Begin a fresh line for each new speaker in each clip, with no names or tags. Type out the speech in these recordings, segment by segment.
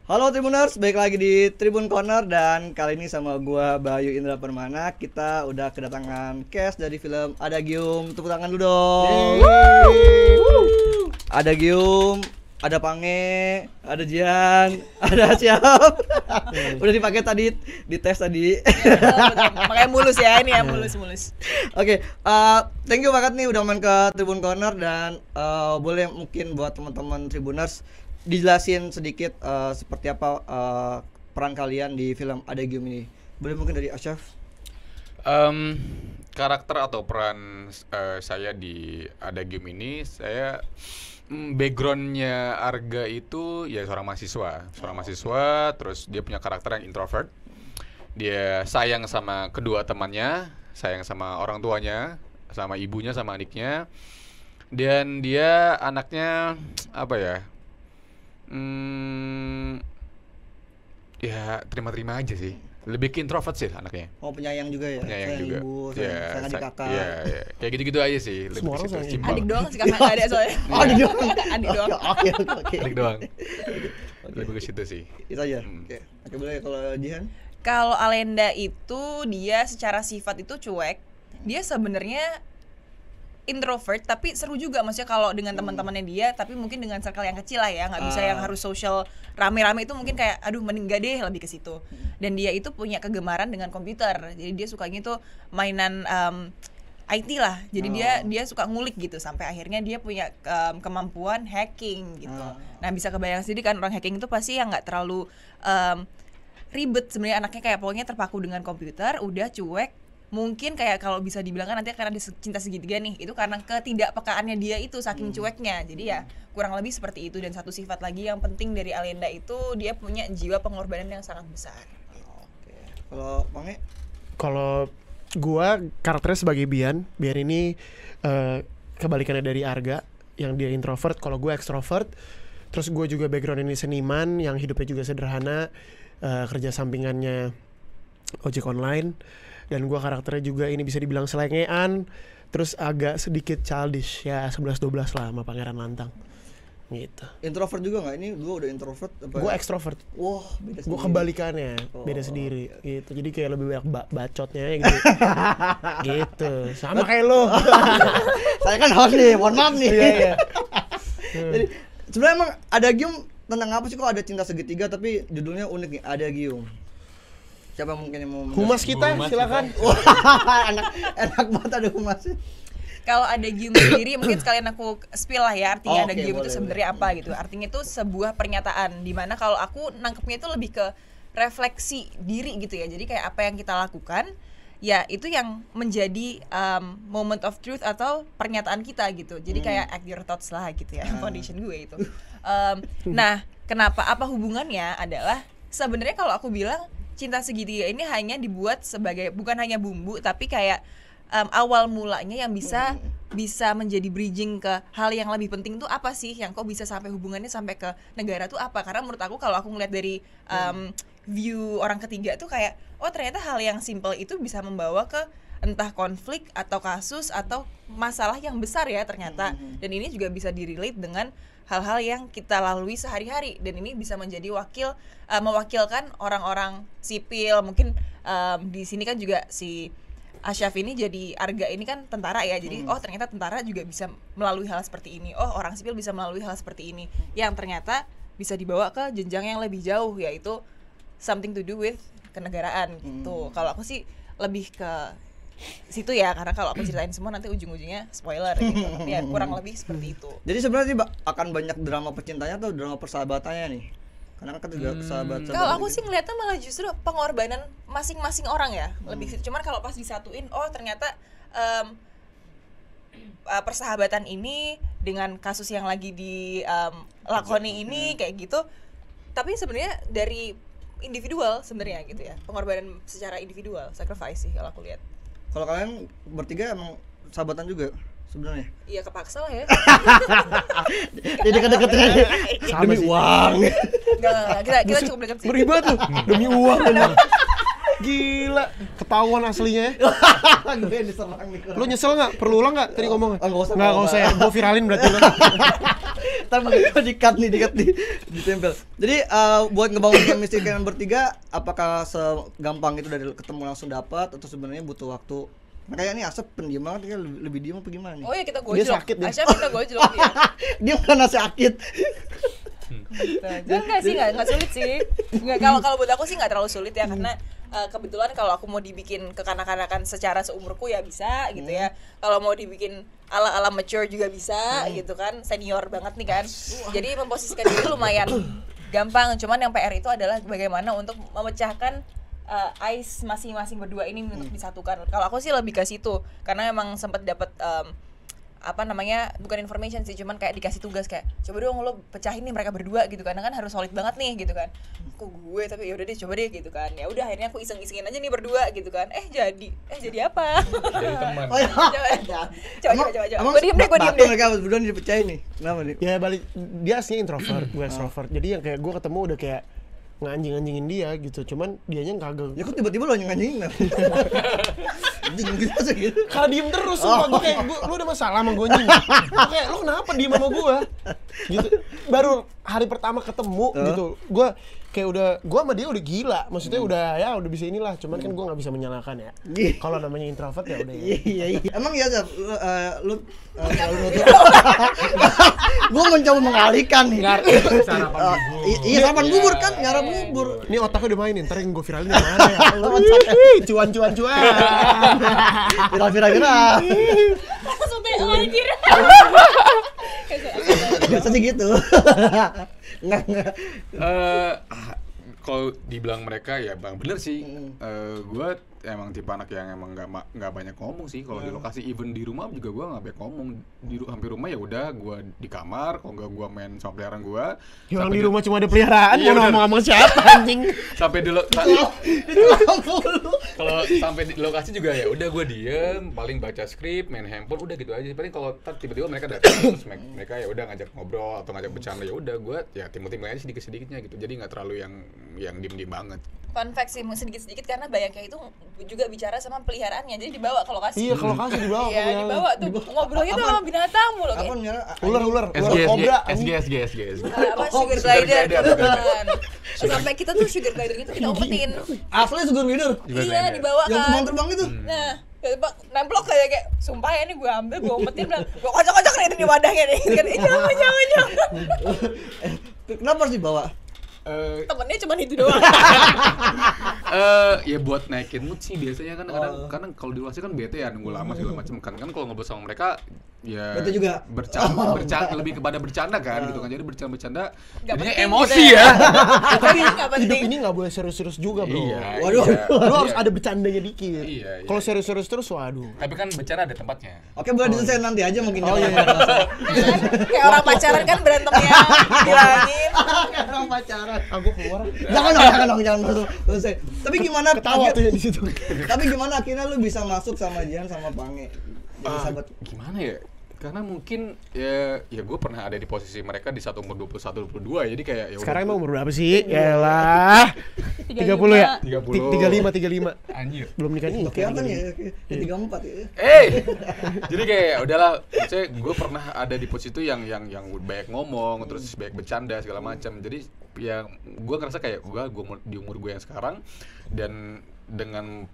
Halo Tribuners, balik lagi di Tribun Corner dan kali ini sama gua Bayu Indra Permana. Kita udah kedatangan cast dari film Adagium. Tepuk tangan dulu dong. Adagium, ada Pange, ada Jian, ada Siap. Udah dipakai tadi, dites tadi.
Makanya mulus ya ini ya, mulus.
Oke, thank you banget nih udah main ke Tribun Corner dan boleh mungkin buat teman-teman Tribuners dijelasin sedikit seperti apa peran kalian di film Adagium ini. Boleh mungkin dari Asyaf?
Karakter atau peran saya di Adagium ini, saya backgroundnya Arga itu ya seorang mahasiswa, terus dia punya karakter yang introvert. Dia sayang sama kedua temannya, sayang sama orang tuanya, sama ibunya, sama adiknya. Dan dia anaknya apa ya? Ya terima-terima aja sih. Lebih ke introvert sih anaknya.
Oh, penyayang juga ya?
Penyayang juga.
Ibu, sayang adik kakak.
Iya. Kayak gitu-gitu aja sih. Lebih
Semua
ke
orang
situ,
sayang.
Adik doang sih kakak nggak ada soalnya.
Oh, adik doang.
Adik doang.
Oke.
Adik doang. Lebih ke situ sih.
Itu aja. Oke, boleh kalau Jihan?
Kalau Alenda itu dia secara sifat itu cuek. Dia sebenarnya introvert tapi seru juga, maksudnya kalau dengan teman-temannya dia, tapi mungkin dengan circle yang kecil lah ya, nggak bisa yang harus social rame-rame, itu mungkin kayak aduh mending gak deh, lebih ke situ. Dan dia itu punya kegemaran dengan komputer, jadi dia sukanya tuh mainan IT lah, jadi dia suka ngulik gitu, sampai akhirnya dia punya kemampuan hacking gitu. Nah bisa kebayang sendiri kan, orang hacking itu pasti yang nggak terlalu ribet sebenarnya, anaknya kayak pokoknya terpaku dengan komputer, udah cuek. Mungkin kayak kalau bisa dibilang kan nanti karena dia cinta segitiga nih, itu karena ketidakpekaannya dia itu saking cueknya. Jadi ya kurang lebih seperti itu. Dan satu sifat lagi yang penting dari Alenda itu, dia punya jiwa pengorbanan yang sangat besar.
Oke. Kalau Pange?
Kalau gua karakternya sebagai Bian ini kebalikannya dari Arga yang dia introvert, kalau gue extrovert. Terus gue juga background ini seniman yang hidupnya juga sederhana, kerja sampingannya ojek online. Dan gue karakternya juga ini bisa dibilang selengean, terus agak sedikit childish, ya 11-12 lah sama Pangeran Lantang gitu.
Introvert juga nggak? Ini gue udah introvert apa?
Gue extrovert.
Wah, beda sendiri.
Gue kebalikannya, beda sendiri gitu. Jadi kayak lebih banyak bacotnya gitu. Gitu. Sama kayak lo.
Saya kan host nih, mohon maaf nih.
Iya.
Jadi sebenarnya emang Adagium tentang apa sih, kok ada cinta segitiga tapi judulnya unik nih, Adagium. Siapa mungkin yang mau
Humas kita, silakan.
enak banget ada humasnya.
Kalau Adagium sendiri mungkin sekalian aku spill lah ya artinya.
Oke,
Adagium itu
boleh.
sebenarnya apa gitu. Artinya itu sebuah pernyataan, dimana kalau aku nangkepnya itu lebih ke refleksi diri gitu ya. Jadi kayak apa yang kita lakukan, ya itu yang menjadi moment of truth atau pernyataan kita gitu. Jadi kayak act your thoughts lah gitu ya, foundation gue itu. Nah, kenapa, apa hubungannya adalah sebenarnya kalau aku bilang cinta segitiga ini hanya dibuat sebagai, bukan hanya bumbu, tapi kayak awal mulanya yang bisa menjadi bridging ke hal yang lebih penting tuh apa sih, yang kok bisa sampai hubungannya sampai ke negara tuh apa. Karena menurut aku kalau aku ngeliat dari view orang ketiga tuh kayak oh ternyata hal yang simple itu bisa membawa ke entah konflik atau kasus atau masalah yang besar ya ternyata. Dan ini juga bisa direlate dengan hal-hal yang kita lalui sehari-hari, dan ini bisa menjadi mewakilkan orang-orang sipil. Mungkin di sini kan juga si Asyaf ini jadi Arga ini kan tentara ya, jadi oh ternyata tentara juga bisa melalui hal seperti ini, oh orang sipil bisa melalui hal seperti ini, yang ternyata bisa dibawa ke jenjang yang lebih jauh, yaitu something to do with kenegaraan gitu. Kalau aku sih lebih ke situ ya, karena kalau aku ceritain semua nanti ujung-ujungnya spoiler gitu. Tapi ya kurang lebih seperti itu.
Jadi sebenarnya sih akan banyak drama percintanya atau drama persahabatannya nih? Karena kan juga sahabat.
Kalau aku sih ngeliatnya malah justru pengorbanan masing-masing orang ya, lebih situ. Cuman kalau pas disatuin, oh ternyata persahabatan ini dengan kasus yang lagi dilakoni ini kayak gitu. Tapi sebenarnya dari individual sebenarnya gitu ya, pengorbanan secara individual, sacrifice sih kalau aku lihat.
Kalau kalian bertiga emang sahabatan juga sebenarnya?
Iya kepaksa lah ya.
Jadi deket-deketnya demi uang.
Enggak, kita cukup dekat sih.
Beribad tuh demi uang. Gila, ketahuan aslinya ya.
Gue diserang nih.
Lu nyesel nggak? Perlu ulang nggak tadi ngomongnya?
Oh, nggak usah,
Nggak usah ya, gue viralin berarti lu.
Ntar gue di-cut nih, ditempel. Jadi buat ngebangun chemistry kalian bertiga, apakah segampang itu dari ketemu langsung dapat atau sebenarnya butuh waktu? Nah, kayak nih Asep pendiam banget, kayak lebih diam apa gimana nih?
Oh ya kita
Dia
gojlok.
sakit dia.
Asya kita gojlok dia.
Dia mana sakit?
Enggak sih, enggak sulit sih. Enggak, kalau buat aku sih enggak terlalu sulit ya, karena kebetulan kalau aku mau dibikin kekanak-kanakan secara seumurku ya bisa gitu ya. Kalau mau dibikin ala-ala mature juga bisa gitu kan, senior banget nih kan. Jadi memposisikan diri lumayan gampang, cuman yang PR itu adalah bagaimana untuk memecahkan ice masing-masing berdua ini untuk disatukan. Kalau aku sih lebih ke situ, karena emang sempat dapat bukan information sih, cuman kayak dikasih tugas kayak coba dong lo pecahin nih mereka berdua gitu kan harus solid banget nih gitu kan. Kok gue, tapi yaudah deh coba deh gitu kan. Ya udah akhirnya aku iseng-isengin aja nih berdua gitu kan. Jadi apa?
Jadi teman.
Oh, ya.
Coba. Gue diem deh.
Mereka berdua dipecahin nih. Kenapa nih?
Ya balik, dia aslinya introvert, gue extrovert. Jadi yang kayak gue ketemu udah kayak nganjing-anjingin dia gitu, cuman dianya kagak.
Ya kok tiba-tiba lo nyanyiin? Anjing gitu aja gitu.
Karena diem terus, sumpah. Gue kayak, lu ada masalah sama gue anjing? Gue kayak, lu kenapa diem sama gue? Gitu. Baru hari pertama ketemu gitu, gue kayak gue sama dia udah gila. Maksudnya udah bisa inilah, cuman kan gue nggak bisa menyalahkan ya. Kalau namanya introvert ya udah ya.
Iya. Emang ya Zab, lu selalu nutup. Gue mencoba mengalihkan nih.
Sarapan bubur.
Iya, sarapan bubur kan, nyara bubur.
Ini otaknya udah mainin, ntar yang gue viralin yang mana ya? Cuan.
Viral.
Langsung BO anjir.
Biasa sih gitu. Enggak.
Kalau dibilang mereka ya bang bener sih. Gue emang tipe anak yang emang nggak banyak ngomong sih kalau di lokasi. Even di rumah juga gue nggak banyak ngomong. Hampir rumah ya udah gue di kamar. Kalau nggak gue main sama peliharaan gue.
Ya orang di rumah cuma ada peliharaan,
Iya,
mau ngomong siapa anjing?
Sampai dulu kalau sampai di lokasi juga ya udah gue diem, paling baca skrip, main handphone, udah gitu aja. Paling kalau tiba-tiba mereka datang terus mereka ya udah ngajak ngobrol atau ngajak bercanda, ya udah gue ya timur-timur aja sedikit-sedikitnya gitu. Jadi nggak terlalu yang diem-diem banget.
Fun fact sih sedikit-sedikit, karena banyaknya itu juga bicara sama peliharaannya, jadi dibawa ke lokasi.
Iya, ke lokasi dibawa.
Iya, dibawa tuh ngobrolnya tuh sama binatang mulu
Apa
kayak.
nyara?
Ular kobra.
SG.
Apa sugar glider kan. Sampai kita tuh sugar glider itu kita umpetin.
Asli sugar glider.
Iya, dibawa
Yang
kan.
terbang-terbang itu.
Nah, nemplok kayak sumpah ya, ini gue ambil, gue umpetin, bilang gue kocok-kocok nih di wadahnya nih. Jangan.
Kenapa harus dibawa?
Temennya cuma itu doang.
Ya buat naikin mood sih biasanya kan. Kadang kalau di luar sih kan bete ya, nunggu lama segala macam kan kalau ngobrol sama mereka ya
bete juga.
bercanda lebih kepada bercanda kan gitu kan. Jadi bercanda jadinya
penting
emosi
gitu
ya.
Tapi nggak
Hidup
penting.
ini nggak boleh serius-serius juga, bro.
Iya.
Waduh.
Lu harus ada bercandanya dikit.
Iya.
Kalau serius-serius terus, waduh.
Tapi kan bercanda ada tempatnya.
Oke, boleh diselesain nanti aja mungkin.
Oh iya.
Kayak orang pacaran kan berantemnya bilangin.
Kayak orang pacaran.
Aku keluar.
Jangan dong. Selesai. Tapi gimana
Ketawa tuh ya di situ.
Tapi gimana akhirnya lu bisa masuk sama Jihan sama Pange? Jadi sahabat.
Gimana ya? Karena mungkin ya gue pernah ada di posisi mereka di saat umur 21 22, jadi kayak ya
Sekarang emang umur berapa sih? Yalah. 30 ya?
30.
35.
Anjir.
Belum nikah nih.
Oke, apa nih? 34 ya.
Jadi kayak udahlah, maksudnya gue pernah ada di posisi itu yang banyak ngomong, terus banyak bercanda segala macam. Jadi ya gue ngerasa kayak gue di umur gue yang sekarang, dan dengan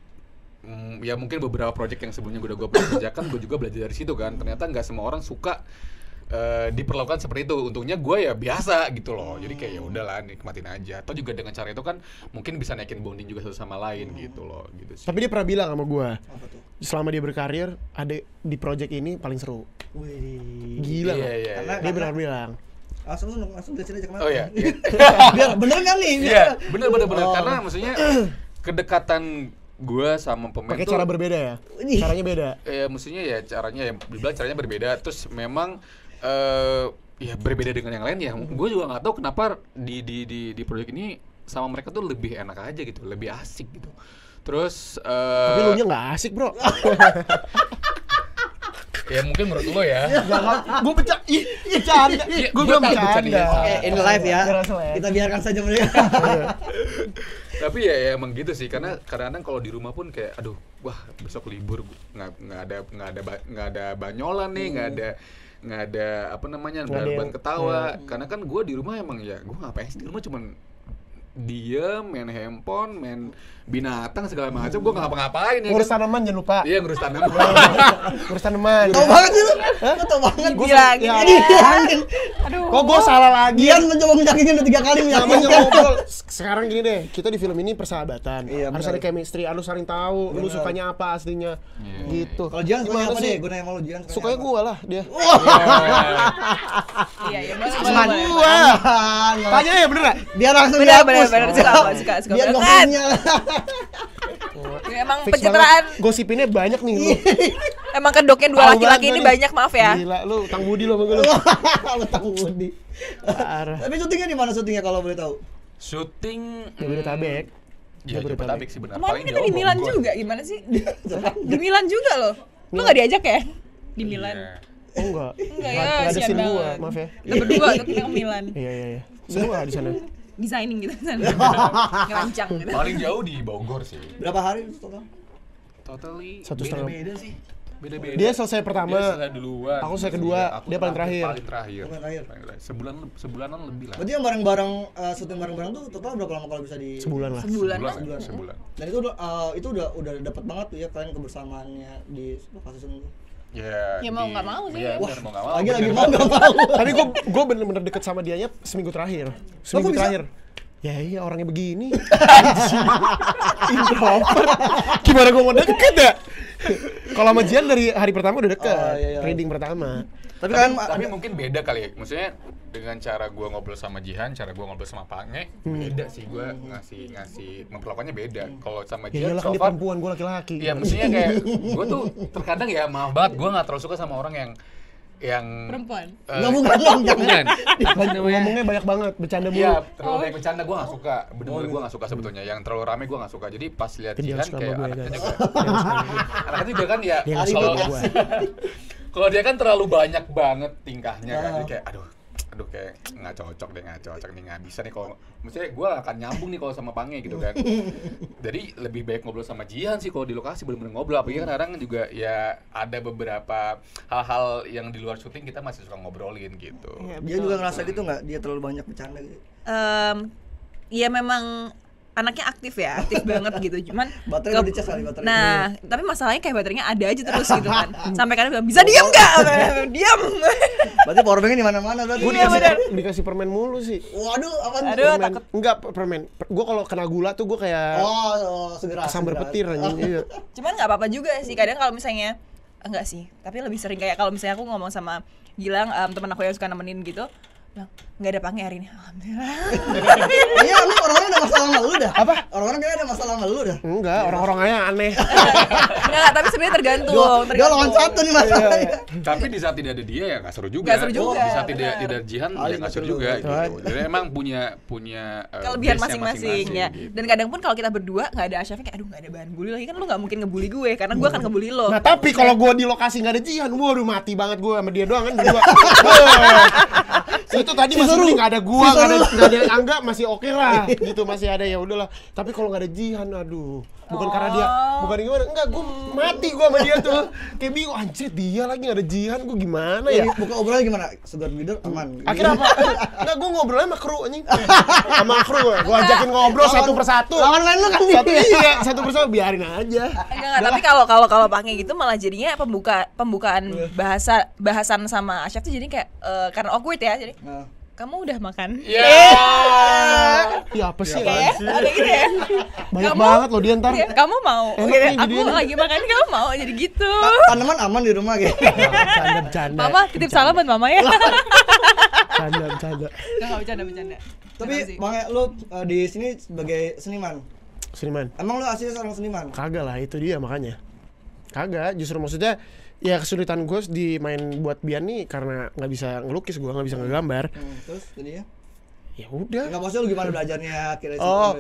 ya mungkin beberapa project yang sebelumnya gue kerjakan, gue juga belajar dari situ kan. Ternyata nggak semua orang suka diperlakukan seperti itu. Untungnya gue ya biasa gitu loh. Jadi kayak ya udahlah, nikmatin aja. Atau juga dengan cara itu kan mungkin bisa naikin bonding juga satu sama lain gitu loh, gitu sih.
Tapi dia pernah bilang sama gue,
Apa tuh?
selama dia berkarir, ada di project ini paling seru.
Wih.
Gila
Iya,
nggak?
iya,
Karena-
iya.
Dia benar bilang.
Langsung jelasin aja kenapa.
Oh iya.
Biar bener kan nih?
Iya, bener.
Oh.
Karena maksudnya kedekatan gue sama pemain
Pakai
tuh
cara berbeda ya?
Ih.
Caranya beda.
maksudnya ya dibilang caranya berbeda. Terus memang ya berbeda dengan yang lain ya. Gue juga nggak tahu kenapa di proyek ini sama mereka tuh lebih enak aja gitu, lebih asik gitu. Terus
Tapi lu nya nggak asik, bro.
Ya mungkin menurut lo ya.
Gue bercanda. Gue bilang bercanda.
Oke, in live ya.
Ngerasa lah ya.
Kita biarkan saja mereka.
Tapi ya emang gitu sih, karena kadang-kadang kalau di rumah pun kayak aduh, wah besok libur, nggak ada banyolan nih, nggak ada apa namanya,
Nggak ada
beban
yang-
ketawa. Karena kan gue di rumah emang ya gue ngapain sih di rumah, cuman diem, main handphone, main binatang segala macam, gue nggak ngapa-ngapain ya.
Ngurus
Kan?
tanaman jangan lupa.
Iya, ngurus tanaman.
Ngurus tanaman.
Tahu banget sih lu. Lu tahu banget.
Bilangin
ya.
Bilangin.
Aduh.
Kok gue salah lagi?
Dian mencoba meyakinkan udah 3 kali
Namanya
meyakinkan.
ngobrol. Sekarang gini deh, kita di film ini persahabatan.
Iya,
Harus
benar.
ada chemistry, harus saling tahu lu
Benar.
sukanya apa aslinya. Gitu.
Kalau Jian sukanya
Gimana
apa
sih?
deh? Gue nanya sama lu Jian
Sukanya
apa?
gue lah dia.
Iya, boleh,
Aman.
boleh.
Aman.
Tanya ya bener gak?
Biar langsung
Bener,
dihapus.
bener, suka
Biar
banget.
gosipnya.
Emang
Fix
pencitraan,
banget. Gosipinnya banyak nih lu.
emang kedoknya dua
Tahu
laki-laki
banget
ini
nih.
banyak, maaf ya.
Gila lu, utang budi lu sama gue lu.
Lu tahu Budi.
Parah.
Tapi syutingnya di mana syutingnya kalau boleh tahu?
Syuting
Jabodetabek.
Ya, Jabodetabek sih benar.
Kemarin kita di Milan juga, gimana sih?
Iya.
Di Milan juga loh. Lu nggak diajak ya? Di Milan.
Iya.
Oh enggak.
Enggak ya,
Nggak ada
kasihan
scene gua,
banget.
maaf ya.
Kita berdua kita ke Milan.
Iya. Seru gak di sana?
Designing gitu kan. Ngerancang gitu.
Paling jauh di Bogor sih.
Berapa hari itu total?
Totally
1,5.
beda sih. Beda-beda.
Dia selesai pertama.
Dia selesai duluan.
Aku selesai kedua,
Aku
dia paling terakhir.
Paling terakhir.
Paling terakhir.
Sebulanan lebih lah.
Berarti yang bareng-bareng syuting bareng-bareng tuh total berapa lama kalau bisa di
Sebulan lah.
Sebulan lah.
Sebulan.
Dan itu udah dapat banget tuh ya kalian kebersamaannya di lokasi syuting.
Ya,
Ya mau nggak mau sih.
Iya,
Wah,
bener, mau nggak mau.
Lagi
bener.
mau nggak mau.
Tapi gue bener-bener deket sama dianya seminggu terakhir. Seminggu
kok bisa?
terakhir. Ya iya orangnya begini. Introvert. Gimana gue mau deket ya? Kalau sama Jian dari hari pertama udah deket.
Oh, iya.
Reading pertama.
Tapi kan
Tapi mungkin beda kali ya. Maksudnya dengan cara gua ngobrol sama Jihan, cara gua ngobrol sama Pange, beda sih. Gua ngasih memperlakukannya beda. Kalau sama
Ya
Jihan,
iyalah kan
so
dia
far,
perempuan, gue laki-laki.
iya maksudnya kayak gua tuh terkadang ya maaf banget, gua nggak terlalu suka sama orang yang
perempuan.
nggak bukan dong, jangan.
Ngomongnya banyak banget, bercanda mulu.
Iya, terlalu banyak bercanda gue gak suka. Bener-bener gue gak suka sebetulnya. Yang terlalu rame gue gak suka. Jadi pas lihat
Dia
Jihan
suka
kayak
sama gue,
anaknya
guys.
juga. Anaknya juga kan ya.
Dia nggak suka
Kalau
sama gue.
kalau dia kan terlalu banyak banget tingkahnya kan. Jadi kayak aduh kayak nggak cocok nih, nggak bisa nih kalau maksudnya gue akan nyambung nih kalau sama Pange gitu kan. Jadi lebih baik ngobrol sama Jihan sih kalau di lokasi, bener-bener ngobrol. Apalagi kan kadang juga ya ada beberapa hal-hal yang di luar syuting kita masih suka ngobrolin gitu.
Dia juga ngerasa gitu nggak? Dia terlalu banyak bercanda gitu.
Ya memang anaknya aktif banget gitu. Cuman
Baterai udah dicas kali baterai.
Nah, tapi masalahnya kayak baterainya ada aja terus gitu kan. Sampai kadang bilang, "Bisa diam enggak?" Diam.
Berarti powerbanknya di mana-mana berarti.
Gue dikasih permen mulu sih.
Waduh, apa?
Aduh,
Permen.
takut.
Enggak permen. Gue kalau kena gula tuh gue kayak
Segera.
sambar petir anjing. Iya.
Cuman nggak apa-apa juga sih. Kadang kalau misalnya enggak sih, tapi lebih sering kayak kalau misalnya aku ngomong sama Gilang, teman aku yang suka nemenin gitu, bilang, "Nggak ada Pange hari ini." Alhamdulillah.
Iya, lu orang-orang ada masalah sama lu dah. Apa? Orang-orang kayaknya ada masalah sama lu dah.
Enggak, orang-orang aja aneh.
Enggak, tapi sebenarnya tergantung.
Dia lawan satu nih masalahnya.
Tapi di saat tidak ada dia ya nggak seru juga.
Nggak seru juga,
Di saat tidak
benar.
ada Jihan
Ah,
ya nggak seru juga gitu. Jadi emang punya
Kelebihan
base-nya
masing-masing ya.
gitu.
Dan kadang pun kalau kita berdua nggak ada Asyafnya kayak aduh nggak ada bahan bully lagi kan lu nggak mungkin ngebully gue karena gue akan ngebully lo.
Nah tapi kalau gue di lokasi nggak ada Jihan, waduh mati banget gue sama dia doang kan berdua. Itu tadi masih mending nggak ada gua, nggak ada Angga masih oke lah, gitu masih ada ya udahlah. Tapi kalau nggak ada Jihan, aduh, bukan karena dia, bukan gimana, enggak, gua mati gua sama dia tuh, kayak bingung, anjir dia lagi nggak ada Jihan, gua gimana ya?
Buka obrolannya gimana? Segar leader aman.
Akhirnya apa? Enggak, gua ngobrolnya sama kru anjing, sama kru gua ajakin ngobrol satu persatu.
Lawan main lu kan
Satu iya, satu persatu biarin aja.
Enggak, tapi kalau Pange gitu malah jadinya pembukaan bahasan sama Asyaf tuh jadi kayak karena awkward ya, jadi
Nah.
kamu udah makan?
Ya.
Ya apa sih?
Ya, ada gitu ya.
Banyak
Kamu-
banget loh dia ntar.
Ya, kamu mau?
Enak
Gitu,
nih
aku
videonya.
lagi makan kamu mau jadi gitu.
Tanaman aman di rumah gitu.
Bercanda.
Mama titip salam buat mama ya.
Bercanda.
Enggak bercanda.
Tapi Bang, lu di sini sebagai seniman.
Seniman.
Emang lu aslinya seorang seniman?
Kagak lah, itu dia makanya. Kagak, justru maksudnya ya kesulitan gue di main buat Bian nih karena nggak bisa ngelukis, gue nggak bisa ngegambar.
Terus jadinya?
Ya udah.
Enggak maksudnya lu gimana belajarnya akhirnya
Oh,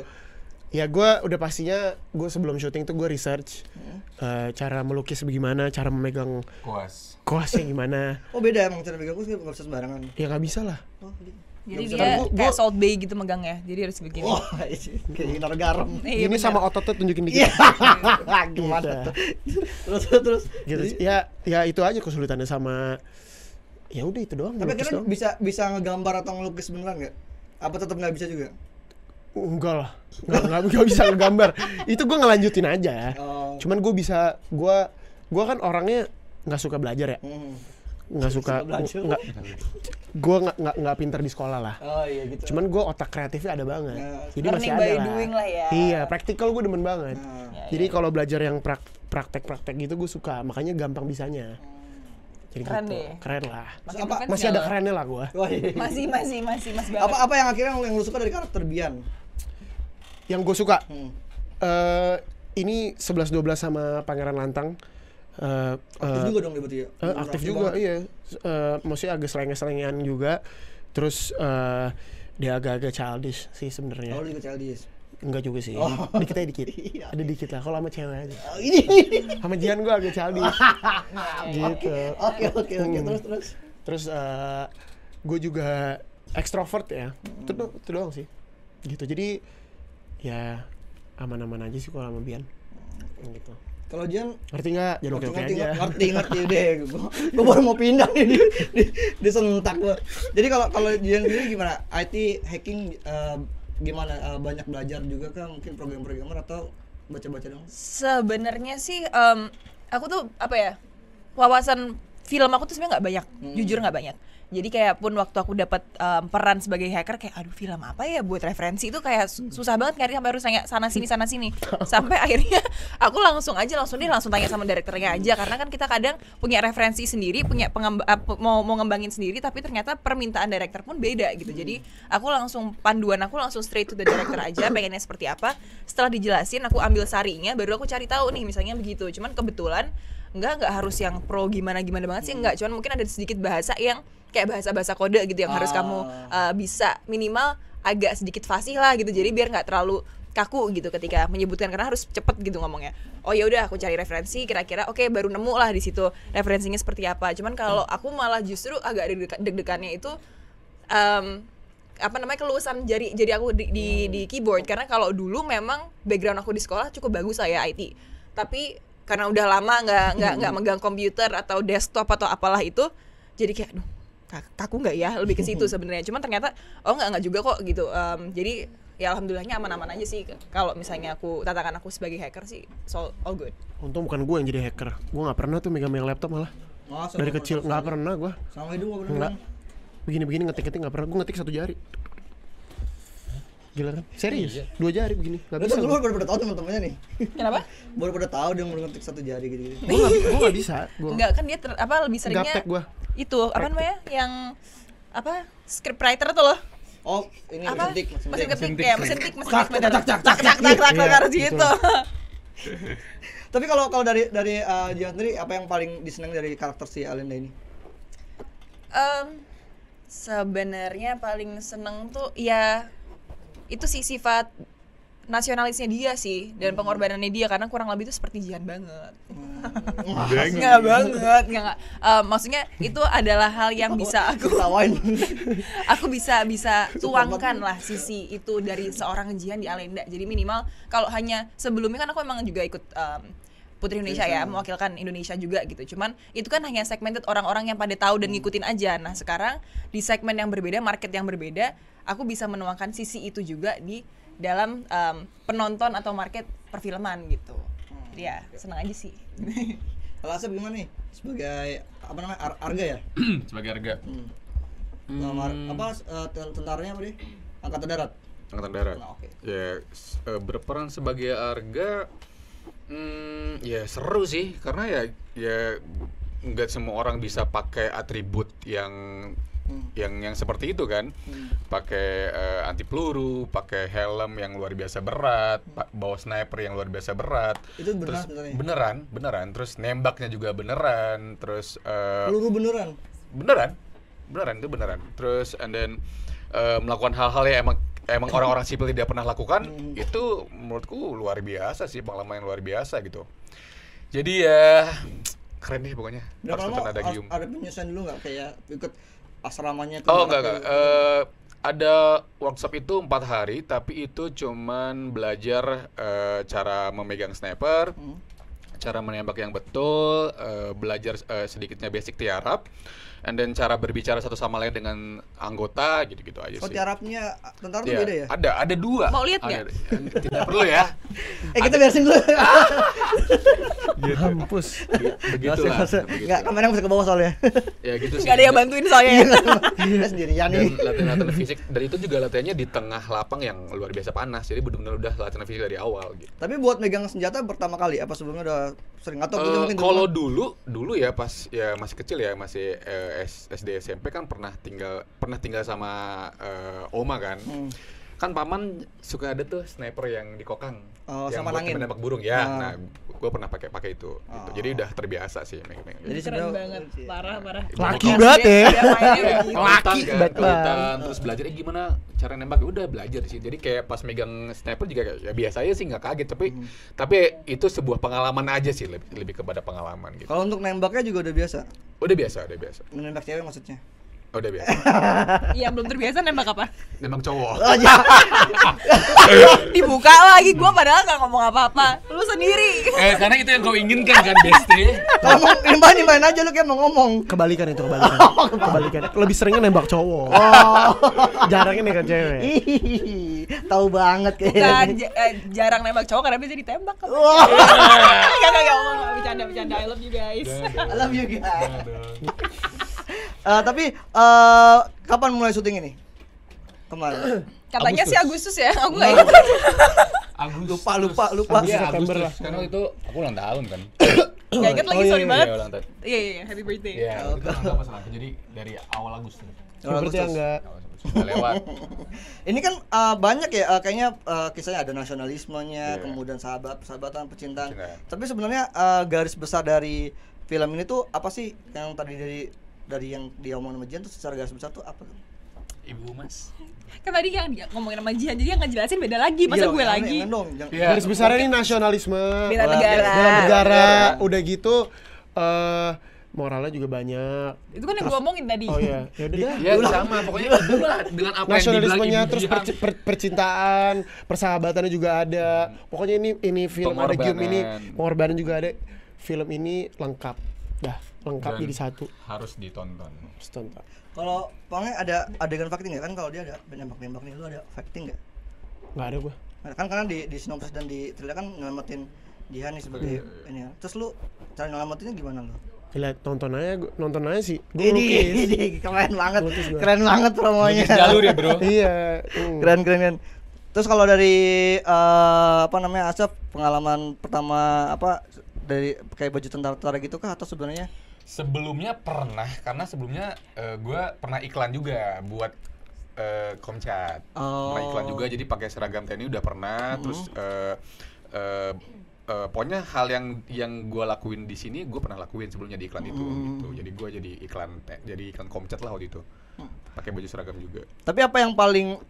ya gue udah pastinya gue sebelum syuting tuh gue research cara melukis bagaimana, cara memegang kuasnya gimana.
Oh beda emang cara pegang kuas nggak bisa sembarangan.
Ya nggak bisa lah.
Oh, gitu.
Jadi
Nggak
dia
bisa.
kayak Salt Bay gitu megangnya. Jadi harus begini.
Wah, kayak nar garam.
Iya,
Ini
bener.
sama ototnya tunjukin dikit.
Gimana tuh?
Gitu.
Terus.
Gitu.
Jadi-
Ya itu aja kesulitannya sama. Ya udah itu doang.
Tapi
melukis
kalian
doang.
bisa ngegambar atau ngelukis beneran nggak? Apa tetap nggak bisa juga?
Enggak lah, nggak bisa ngegambar. Itu gue ngelanjutin aja.
Oh.
Cuman gue kan orangnya nggak suka belajar ya, nggak suka
belajar.
gue nggak pinter di sekolah lah.
Oh iya gitu.
Cuman gue otak kreatifnya ada banget.
Nah,
Jadi masih
learning
ada
by
lah.
doing lah ya.
Iya, praktikal gue demen banget.
Nah,
Jadi kalau belajar yang praktek gitu gue suka, makanya gampang bisanya. Jadi
Keren
gitu.
deh.
Keren lah.
Makin
Apa-
defense
Masih
nggak
ada
lo?
kerennya lah gue.
wah, iya.
Masih banget.
Apa yang akhirnya yang lu suka dari karakter Bian?
Yang gue suka,
Hmm.
ini 11-12 sama Pangeran Lantang.
Aktif juga dong dia berarti ya?
Aktif
Aktif
juga,
banget.
iya. Maksudnya agak selengean juga. Terus dia agak-agak childish sih sebenarnya.
Oh, lu juga childish.
Enggak juga sih.
Oh.
Dikit aja dikit.
Iya.
Ada dikit lah. Kalau sama cewek aja.
Oh, ini.
Sama Jihan gue agak childish. Gitu.
Oke. Terus.
Terus gue juga ekstrovert ya. Itu doang sih. Gitu. Jadi ya aman-aman aja sih kalau sama Bian. Gitu.
Kalau Jian
Ngerti nggak? Jangan oke-oke aja.
ngerti deh. Gua baru mau pindah nih di sentak gua. Jadi kalau Jian sendiri gimana? IT hacking gimana? Banyak belajar juga kah? Mungkin programmer atau baca-baca dong?
Sebenarnya sih aku tuh apa ya, wawasan film aku tuh sebenarnya nggak banyak, jujur nggak banyak. Jadi kayak pun waktu aku dapat peran sebagai hacker kayak aduh film apa ya buat referensi itu kayak susah banget nyari, sampai harus tanya sana sini sampai akhirnya aku langsung tanya sama direkturnya aja, karena kan kita kadang punya referensi sendiri, punya mau ngembangin sendiri, tapi ternyata permintaan direktur pun beda gitu. Jadi panduan aku langsung straight to the director aja, pengennya seperti apa. Setelah dijelasin aku ambil sarinya, baru aku cari tahu nih misalnya begitu. Cuman kebetulan nggak harus yang pro gimana banget sih, nggak. Cuman mungkin ada sedikit bahasa yang kayak bahasa kode gitu yang harus kamu bisa minimal agak sedikit fasih lah gitu, jadi biar nggak terlalu kaku gitu ketika menyebutkan, karena harus cepet gitu ngomongnya. Oh ya udah aku cari referensi kira-kira oke, baru nemu lah di situ referensinya seperti apa. Cuman kalau aku malah justru agak deg-degannya itu keluasan jari aku di keyboard, karena kalau dulu memang background aku di sekolah cukup bagus saya IT, tapi karena udah lama nggak megang komputer atau desktop atau apalah itu, jadi kayak aduh kaku nggak ya, lebih ke situ sebenarnya. Cuman ternyata nggak juga kok gitu. Jadi ya alhamdulillahnya aman-aman aja sih. Kalau misalnya tantangan aku sebagai hacker sih all good.
Untung bukan gue yang jadi hacker. Gue nggak pernah tuh megang laptop malah.
Masa
Dari
nggak
kecil
pernah
nggak pernah gue.
sama hidup nggak pernah.
Nggak. Begini ngetik nggak pernah. Gue ngetik 1 jari. Gila kan? Serius? 2 jari begini. Nggak bisa.
Lu baru pada tahu teman-temannya nih.
Kenapa?
Baru pada tahu dia ngetik 1 jari gitu.
Gue nggak bisa. Gue
Enggak kan dia lebih seringnya
gaptek gue.
itu apa namanya yang scriptwriter tuh loh.
Oh, ini
Apa?
mesin
Mesin
tik.
ketik ya, mesin tik
Cak,
bener.
cak, cak, cak, cak.
Iya,
harus gitu.
Tapi kalau dari Jihan sendiri apa yang paling disenangi dari karakter si Alinda ini?
Sebenarnya paling seneng tuh ya itu sih sifat nasionalisnya dia sih dan pengorbanannya dia, karena kurang lebih itu seperti Jihan banget. Nggak banget, nggak. Maksudnya itu adalah hal yang bisa
Tawain.
aku bisa tuangkan lah sisi itu dari seorang Jihan di Alinda. Jadi minimal kalau hanya sebelumnya kan aku emang juga ikut Putri Indonesia ya, mewakilkan Indonesia juga gitu. Cuman itu kan hanya segmented orang-orang yang pada tahu dan ngikutin aja. Nah sekarang di segmen yang berbeda, market yang berbeda, aku bisa menuangkan sisi itu juga di dalam penonton atau market perfilman gitu. Jadi ya senang aja sih.
Kalau Asep gimana nih? Sebagai apa namanya? Arga ya?
Sebagai harga
Tentaranya apa deh? Angkatan Darat.
Angkatan Darat.
Nah, oke.
Ya berperan sebagai arga ya seru sih, karena ya nggak semua orang bisa pakai atribut yang seperti itu kan. Pakai anti peluru, pakai helm yang luar biasa berat, bawa sniper yang luar biasa berat.
Itu
Terus
beneran sebenarnya?
beneran, terus nembaknya juga beneran, terus
Peluru beneran.
beneran itu beneran. Terus and then melakukan hal-hal yang emang orang-orang sipil tidak pernah lakukan. Itu menurutku luar biasa sih, pengalaman yang luar biasa gitu. Jadi ya keren deh pokoknya.
Berapa
Harus
lama
nonton Adagium.
ada penyusuan dulu nggak kayak ikut asramanya?
Oh enggak. Ada workshop itu 4 hari, tapi itu cuman belajar cara memegang sniper, cara menembak yang betul, belajar sedikitnya basic tiarap, and then cara berbicara satu sama lain dengan anggota gitu-gitu aja
Oh,
sih.
tiarapnya tentara tuh
Iya,
beda ya?
Ada 2.
Mau lihat
Ada. Tidak perlu ya.
Kita beresin dulu.
Hampus.
Begitulah.
Enggak, kamera bisa ke bawah soalnya.
Ya gitu sih.
Nggak ada yang bantuin soalnya.
Kita sendirian
Dan
nih.
latihan fisik, dan itu juga latihannya di tengah lapang yang luar biasa panas, jadi benar-benar udah latihan fisik dari awal gitu.
Tapi buat megang senjata pertama kali apa sebelumnya udah sering atau gitu mungkin
Kalau
dulu?
dulu ya pas ya masih kecil ya, masih SD SMP kan pernah tinggal sama oma kan. Kan paman suka ada tuh sniper yang di kokang.
Oh,
yang
sama
buat
angin.
menembak burung ya.
Ah.
Nah, gue pernah pakai itu. Gitu. Jadi udah terbiasa sih.
Jadi
Keren
sebenarnya-
banget, parah.
Laki banget ya.
Dia mainnya begitu.
Laki banget.
kejutan, terus belajar gimana cara nembak, ya udah belajar sih. Jadi kayak pas megang sniper juga kayak, ya biasa aja sih, nggak kaget, tapi itu sebuah pengalaman aja sih, lebih kepada pengalaman gitu.
Kalau untuk nembaknya juga udah biasa.
Udah biasa.
Menembak cewek maksudnya.
Udah biasa.
Yang belum terbiasa nembak apa?
Nembak cowok.
Oh, ya.
Dibuka lagi, gua padahal nggak ngomong apa-apa. Lu sendiri.
Karena itu yang kau inginkan kan, Besti.
Kalau nimbahin aja lu kayak mau ngomong.
Kebalikan. Kebalikan. Lebih seringnya nembak cowok.
Oh.
Jarangnya nih kan cewek.
Ih, tahu banget
Kan
kayaknya.
jarang nembak cowok karena bisa ditembak kan.
Wah.
Enggak, bercanda. I love you guys.
I love you guys. Tapi kapan mulai syuting ini? Kemarin.
Katanya sih Agustus ya, aku nggak
Nah.
ingat.
Lupa.
Iya, September lah.
Karena itu aku ulang tahun kan.
Nggak ingat lagi, sorry banget.
Iya, ulang tahun.
Iya, happy birthday.
Iya, itu nggak masalah. Jadi dari awal Agustus.
Berarti enggak.
Udah lewat.
Ini kan banyak ya kayaknya kisahnya ada nasionalismenya,
Iya.
kemudian persahabatan, percintaan.
Percintaan.
Tapi sebenarnya garis besar dari film ini tuh apa sih yang tadi dari yang dia omongin sama Jian tuh secara garis besar tuh apa?
Ibu Mas.
Kan tadi yang dia ngomongin sama Jihan, jadi yang ngejelasin beda lagi, masa
Iya,
gue
yang
lagi.
dong,
Iya.
Garis besarnya ini nasionalisme,
Bela negara.
bela negara. Udah gitu moralnya juga banyak.
Itu kan yang gue omongin tadi.
Oh iya, ya udah dah.
Ya sama, pokoknya itu lah dengan apa yang
Nasionalismenya,
dibilang
terus
Ibu Jihan.
percintaan, persahabatannya juga ada. Pokoknya ini film ada game ini, pengorbanan juga ada. Film ini lengkap, dah lengkap
Dan
jadi satu.
harus ditonton.
Tonton.
Kalau Pangnya ada adegan fighting nggak kan? Kalau dia ada nembak nih, lu ada fighting nggak?
Nggak ada gua.
Kan karena di sinopsis dan di trailer kan nyelamatin Jihan nih sebagai ini ya. Terus lu cara nyelamatinnya gimana lu?
Lihat nonton aja sih. Gua lukis.
Ini keren banget.
Lukis gua.
Keren banget promonya.
Jalur ya, Bro.
Iya.
Keren. Terus kalau dari apa namanya Asap, pengalaman pertama apa dari pakai baju tentara gitu kah atau sebenarnya?
Sebelumnya pernah, karena sebelumnya gue pernah iklan juga buat Komcat.
Oh.
Pernah iklan juga, jadi pakai seragam TNI udah pernah. Terus pokoknya hal yang gue lakuin di sini gue pernah lakuin sebelumnya di iklan itu gitu. Jadi gue jadi iklan Komcat lah waktu itu. Pakai baju seragam juga.
Tapi apa yang paling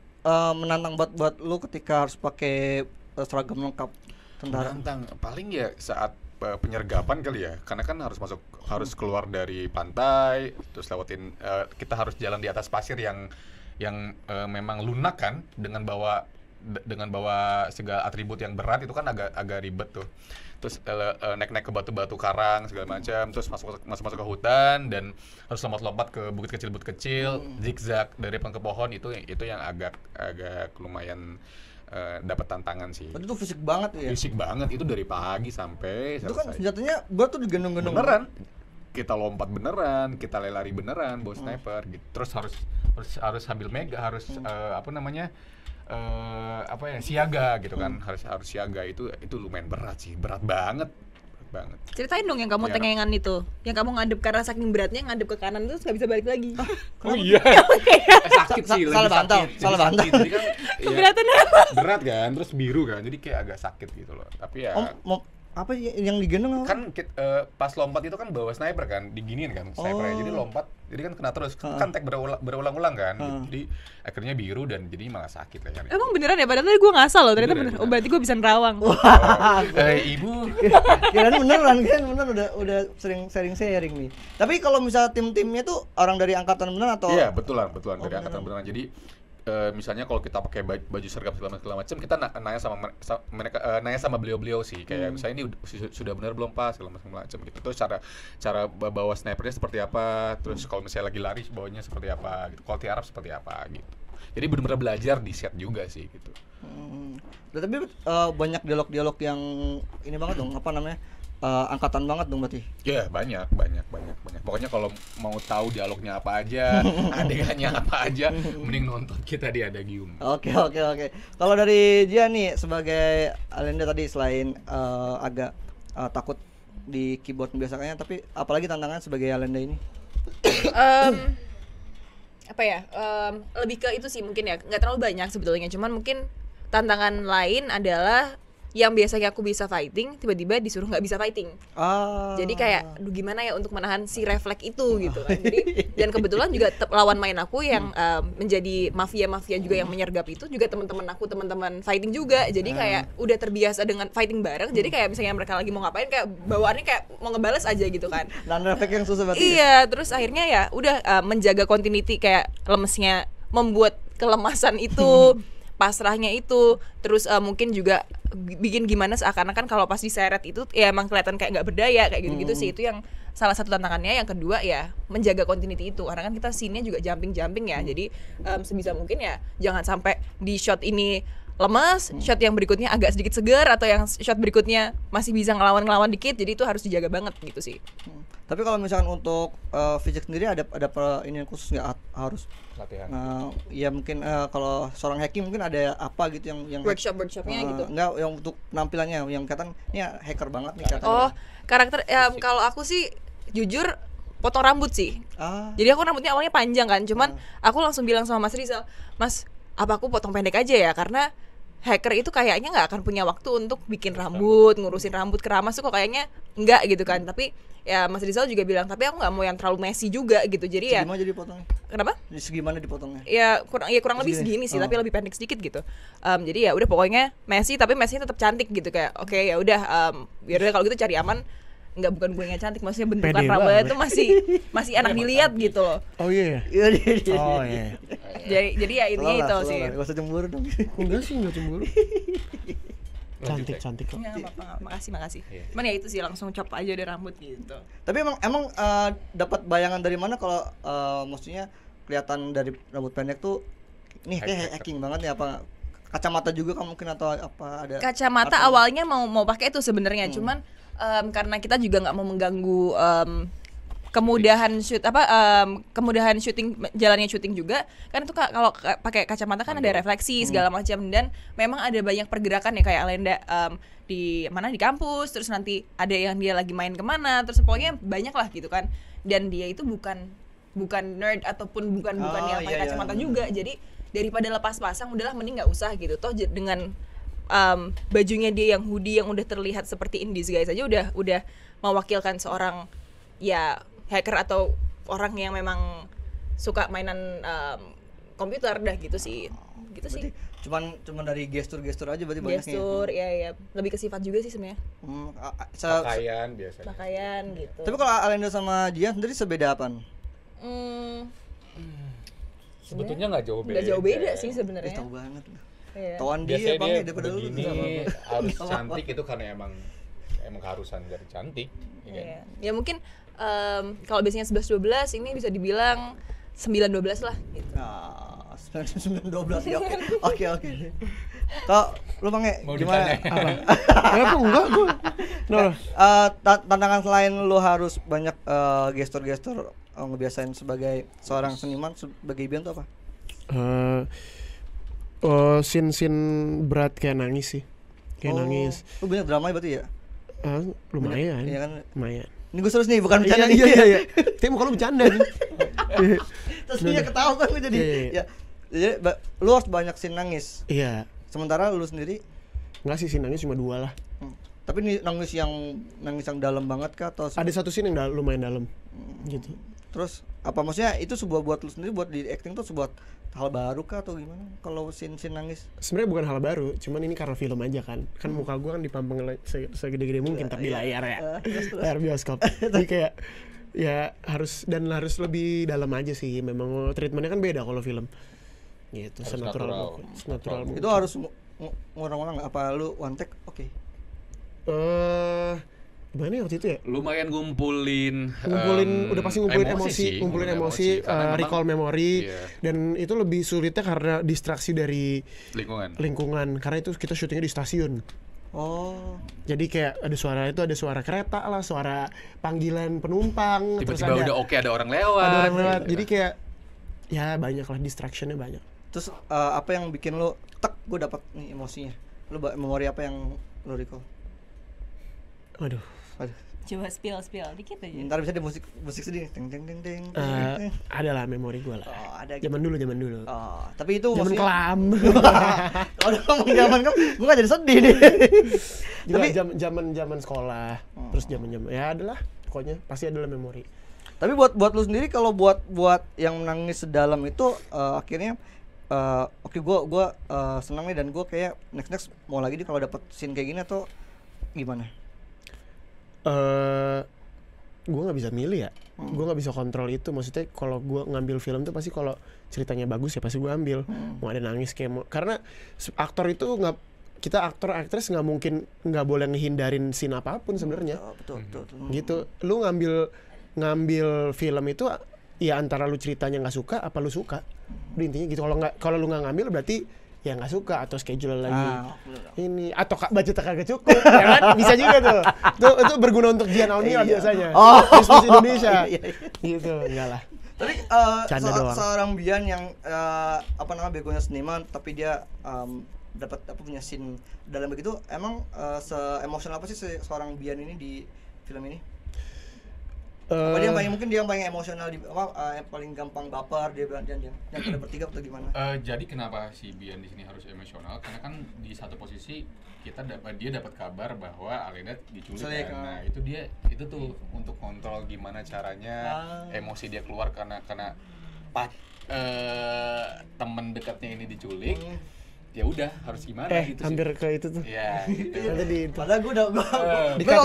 menantang buat lu ketika harus pakai seragam lengkap tentara?
Menantang paling ya saat penyergapan kali ya, karena kan harus keluar dari pantai, terus lewatin kita harus jalan di atas pasir yang memang lunak kan, dengan bawa segala atribut yang berat, itu kan agak ribet tuh. Terus naik ke batu-batu karang segala macam, terus masuk ke hutan dan harus lompat-lompat ke bukit kecil, zigzag dari pohon ke pohon, itu yang agak lumayan dapat tantangan sih.
Berarti itu fisik banget ya?
Fisik banget, itu dari pagi sampai
Itu kan
selesai.
senjatanya berat tuh digendong-gendong.
Beneran, kita lompat beneran, kita lari beneran, bawa sniper gitu. Terus harus sambil harus siaga gitu kan, harus siaga. Itu lumayan berat sih, berat banget.
Ceritain dong yang kamu
Iya.
tengengan itu, yang kamu ngadep karena saking beratnya ngadep ke kanan terus nggak bisa balik lagi.
Oh iya. Sakit sih,
Salah bantal.
Jadi kan
Keberatan apa?
berat kan, terus biru kan, jadi kayak agak sakit gitu loh. Tapi ya
Apa yang digendong apa?
Kan pas lompat itu kan bawa sniper kan, diginiin kan snipernya. Jadi lompat, jadi kan kena terus. Kan tag berulang-ulang kan. Jadi akhirnya biru dan jadi malah sakit lehernya.
Emang beneran ya? Padahal tadi gue ngasal loh, ternyata
Beneran,
bener. Oh berarti gue bisa nerawang.
Ibu.
Kirain beneran kan, bener udah sering sharing nih. Tapi kalau misalnya tim-timnya tuh orang dari angkatan beneran atau?
Iya, betulan dari angkatan beneran. Jadi misalnya kalau kita pakai baju seragam segala macam, kita nanya sama mereka, nanya sama beliau-beliau sih, kayak misalnya ini sudah benar belum pas segala macam gitu. Terus cara bawa snipernya seperti apa, terus kalau misalnya lagi lari bawanya seperti apa gitu, quality Arab seperti apa gitu. Jadi benar-benar belajar di set juga sih gitu.
Tapi banyak dialog-dialog yang ini banget dong, apa namanya? Angkatan banget dong berarti.
Ya banyak. Pokoknya kalau mau tahu dialognya apa aja, adegannya apa aja, mending nonton kita di Adagium.
Oke. Kalau dari dia nih sebagai Alenda tadi selain agak takut di keyboard biasanya, tapi apalagi tantangan sebagai Alenda ini?
Apa ya? Lebih ke itu sih mungkin ya. Nggak terlalu banyak sebetulnya. Cuman mungkin tantangan lain adalah yang biasanya aku bisa fighting, tiba-tiba disuruh nggak bisa fighting. Jadi kayak, aduh gimana ya untuk menahan si refleks itu gitu kan. Jadi, dan kebetulan juga lawan main aku yang menjadi mafia juga yang menyergap itu juga teman-teman fighting juga. Jadi kayak udah terbiasa dengan fighting bareng. Jadi kayak misalnya mereka lagi mau ngapain, kayak bawaannya kayak mau ngebales aja gitu kan.
Dan refleks yang susah berarti.
Iya, terus akhirnya ya udah menjaga continuity kayak lemesnya, membuat kelemasan itu. Pasrahnya itu, terus mungkin juga bikin gimana seakan-akan kalau pas diseret itu ya emang kelihatan kayak nggak berdaya kayak gitu-gitu sih. Itu yang salah satu tantangannya. Yang kedua ya menjaga continuity itu, karena kan kita scene-nya juga jumping ya. Jadi sebisa mungkin ya jangan sampai di shot ini lemas, shot yang berikutnya agak sedikit segar, atau yang shot berikutnya masih bisa ngelawan dikit. Jadi itu harus dijaga banget gitu sih.
Tapi kalau misalkan untuk fisik sendiri ada ini yang khusus nggak harus
Latihan.
Ya mungkin kalau seorang hacking mungkin ada apa gitu yang
workshopnya gitu.
Enggak, yang untuk penampilannya yang kelihatan ini hacker banget nih katanya.
Oh, karakter kalau aku sih jujur potong rambut sih. Jadi aku rambutnya awalnya panjang kan, cuman aku langsung bilang sama Mas Rizal, "Mas, apa aku potong pendek aja ya?" Karena hacker itu kayaknya nggak akan punya waktu untuk bikin rambut, ngurusin rambut keramas tuh kok kayaknya enggak gitu kan. Tapi ya Mas Rizal juga bilang, tapi aku nggak mau yang terlalu messy juga gitu. Jadi ya
Segimana jadi potongnya?
Kenapa?
Segimana dipotongnya?
Ya kurang lebih segini sih, tapi lebih pendek sedikit gitu. Jadi ya udah pokoknya messy, tapi messy tetap cantik gitu. Kayak oke, ya udah biar kalau gitu cari aman. Bukan gue yang cantik, maksudnya bentukan rambutnya itu masih enak dilihat gitu loh.
Oh iya. Oh iya.
Jadi ya intinya itu sih.
Gak usah cemburu dong.
Enggak cemburu. Cantik kok.
Enggak apa-apa, makasih. Cuman ya itu sih, langsung chop aja deh rambut gitu.
Tapi emang dapat bayangan dari mana kalau maksudnya kelihatan dari rambut pendek tuh nih kayak hacking banget nih, apa kacamata juga kan mungkin atau apa ada
kacamata awalnya mau pakai itu sebenarnya, cuman karena kita juga nggak mau mengganggu kemudahan syuting, jalannya syuting juga kan. Itu kalau pakai kacamata kan ada refleksi segala macam, dan memang ada banyak pergerakan ya kayak Alenda di kampus, terus nanti ada yang dia lagi main kemana, terus pokoknya banyak lah gitu kan. Dan dia itu bukan nerd ataupun bukan yang pakai kacamata juga. Jadi daripada lepas pasang, udahlah mending nggak usah gitu. Toh dengan bajunya dia yang hoodie yang udah terlihat seperti in disguise aja udah mewakilkan seorang ya hacker atau orang yang memang suka mainan komputer dah gitu sih. Gitu sih.
Cuman dari gestur-gestur aja berarti banyaknya.
Gestur, ya. Lebih ke sifat juga sih sebenarnya.
Pakaian biasanya.
Pakaian gitu.
Tapi kalau Alenda sama Jian sendiri sebeda apaan?
Sebetulnya nggak jauh beda.
Nggak jauh beda sih sebenarnya.
Tahu banget.
Iya.
Tauan dia bang ya daripada lu.
Begini harus cantik itu karena emang keharusan dari cantik.
Iya. Ya mungkin kalau biasanya 11-12 ini bisa dibilang 9-12 lah gitu.
9-12 ya. Oke. Kalau lu Bang gimana?
Apa? Enggak gua.
Tantangan selain lu harus banyak gestur-gestur ngebiasain sebagai seorang seniman, sebagai Bian tuh apa?
Scene berat kayak nangis sih. Nangis.
Lu banyak drama berarti ya?
Lumayan.
Iya kan?
Lumayan.
Ini gue serius nih, bukan bercanda.
Iya. Tapi muka lu bercanda nih.
Terus dia ketawa kan gue jadi.
Iya.
Ya. Jadi lu harus banyak scene nangis.
Iya.
Sementara lu sendiri
enggak sih, scene nangis cuma 2 lah.
Tapi ini nangis yang dalam banget kah atau
Ada satu scene yang lumayan dalam gitu.
terus apa maksudnya itu sebuah buat lu sendiri buat di acting tuh sebuah hal baru kah atau gimana kalau scene nangis?
Sebenarnya bukan hal baru, cuman ini karena film aja kan muka gue kan dipampang segede-gede mungkin tapi di layar ya, layar bioskop. Jadi kayak ya harus lebih dalam aja sih. Memang treatmentnya kan beda kalau film gitu, senatural mungkin.
Itu harus ngurang-ngurang nggak? Apa lu one take? Oke.
Gimana ya waktu itu ya?
Lumayan ngumpulin
udah pasti ngumpulin emosi,
karena
recall memori,
iya.
dan itu lebih sulitnya karena distraksi dari
lingkungan
karena itu kita syutingnya di stasiun.
Oh.
Jadi kayak ada suara kereta lah, suara panggilan penumpang,
tiba-tiba udah ada orang lewat.
Gitu.
Jadi kayak ya banyak lah, distractionnya banyak.
Terus apa yang bikin lu gue dapat nih emosinya? Lu memori apa yang lu recall?
Waduh.
Coba spill dikit aja.
Ntar bisa di musik sedih. Ting.
Ada lah memori gue lah.
Oh, ada gitu.
Zaman dulu.
Oh, tapi itu
zaman kelam.
Kalau ngomong zaman kelam, gue gak jadi sedih nih.
Tapi zaman sekolah, terus zaman ya adalah pokoknya pasti adalah memori.
Tapi buat lu sendiri kalau buat yang nangis sedalam itu akhirnya oke, gue senang nih dan gue kayak next mau lagi nih kalau dapet scene kayak gini atau gimana?
Gue nggak bisa milih ya, gue nggak bisa kontrol itu. Maksudnya kalau gue ngambil film tuh pasti kalau ceritanya bagus ya pasti gue ambil. Mau ada nangis kayak karena aktor itu kita aktor aktris nggak mungkin nggak boleh ngehindarin scene apapun sebenarnya.
Betul.
Gitu, lu ngambil film itu ya antara lu ceritanya nggak suka apa lu suka. Udah intinya gitu. Kalau lu nggak ngambil berarti ya nggak suka atau schedule lagi ini atau budgetnya kagak cukup ya kan? Bisa juga tuh itu berguna untuk Jian Almira biasanya bisnis Indonesia gitu. Enggak lah,
tapi seorang Bian yang begonya seniman tapi dia dapat punya scene dalam begitu, emang se-emosional apa sih seorang Bian ini di film ini? Apa dia yang paling emosional yang paling gampang baper dia yang pada bertiga atau gimana?
Jadi kenapa si Bian di sini harus emosional? Karena kan di satu posisi dia dapat kabar bahwa Alena diculik kan. Nah, itu tuh untuk kontrol gimana caranya emosi dia keluar karena teman dekatnya ini diculik. Ya udah harus gimana gitu
hampir
sih.
ke itu tuh
ya gitu.
Padahal gue udah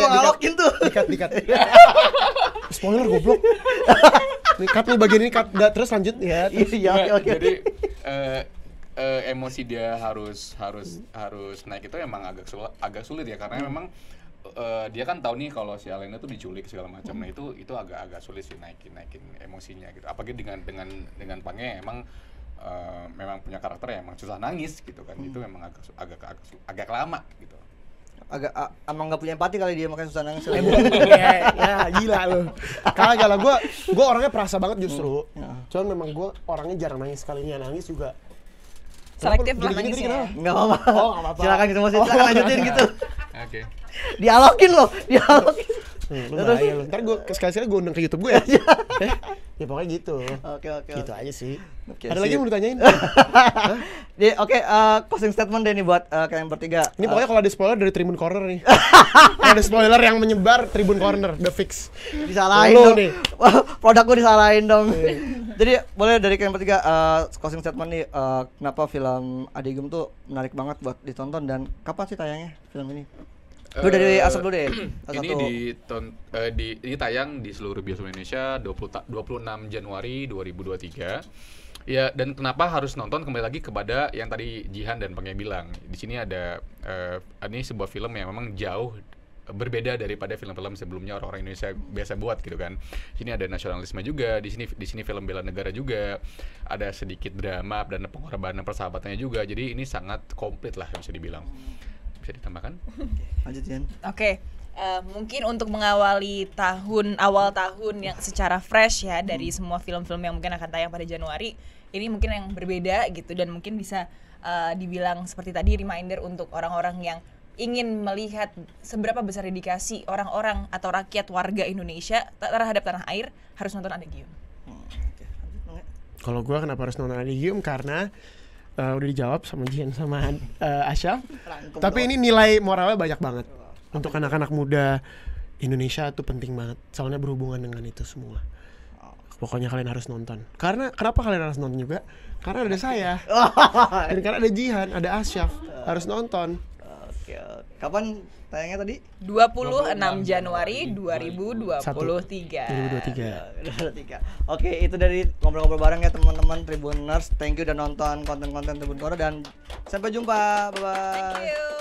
ngalokin tuh
dikat spoiler goblok. Cut nih bagian ini cut. Terus lanjut ya.
Iya.
Jadi emosi dia harus naik itu emang agak sulit ya karena memang dia kan tahu nih kalau si Alena tuh diculik segala macam. Nah itu agak sulit sih naikin emosinya gitu. Apalagi dengan Pange memang punya karakter yang emang susah nangis gitu kan. Itu memang agak lama gitu.
Emang nggak punya empati kali dia makanya susah nangis.
ya gila lu. Kagak lah, gue orangnya perasa banget justru. Cuman memang gue orangnya jarang nangis, kalinya nangis juga
selektif lah nangisnya.
Nggak apa-apa. Silakan gitu silakan lanjutin gitu.
Oke.
Dialogin.
Lu bahaya lu. Ntar gue sekali-sekali gue undang ke YouTube gue ya. Ya pokoknya gitu.
Oke.
Gitu aja sih.
Okay,
ada lagi yang mau ditanyain?
Closing statement deh nih buat kalian bertiga.
Ini pokoknya kalau ada spoiler dari Tribun Corner nih. Kalau ada spoiler yang menyebar Tribun Corner, the fix.
Disalahin dong. Produk gue disalahin dong. Jadi boleh dari kalian bertiga closing statement nih, kenapa film Adigum tuh menarik banget buat ditonton dan kapan sih tayangnya film ini? Lu dari Asap dulu deh.
Ini tayang di seluruh bioskop Indonesia 26 Januari 2023. Ya, dan kenapa harus nonton, kembali lagi kepada yang tadi Jihan dan Pange bilang. Di sini ada ini sebuah film yang memang jauh berbeda daripada film-film sebelumnya orang Indonesia biasa buat gitu kan. Di sini ada nasionalisme juga, di sini film bela negara juga, ada sedikit drama dan pengorbanan persahabatannya juga. Jadi ini sangat komplit lah bisa dibilang. Bisa ditambahkan?
Lanjut Jan.
Oke. Mungkin untuk mengawali awal tahun yang secara fresh ya dari semua film-film yang mungkin akan tayang pada Januari, ini mungkin yang berbeda gitu dan mungkin bisa dibilang seperti tadi reminder untuk orang-orang yang ingin melihat seberapa besar dedikasi orang-orang atau rakyat warga Indonesia terhadap tanah air, harus nonton Adigum.
Kalau gue kenapa harus nonton Adigum, karena udah dijawab sama Jian sama Asyaf. Tapi ini nilai moralnya banyak banget. Untuk anak-anak muda Indonesia tuh penting banget. Soalnya berhubungan dengan itu semua. Pokoknya kalian harus nonton. Karena kenapa kalian harus nonton juga? Karena ada saya. Dan karena ada Jihan, ada Asyaf. Harus nonton.
Oke. Kapan tayangnya tadi?
26 Januari 2023.
2023.
Oke, itu dari ngobrol-ngobrol bareng ya teman-teman Tribuners. Thank you udah nonton konten-konten Tribun Corner dan sampai jumpa. Bye bye.
Thank you.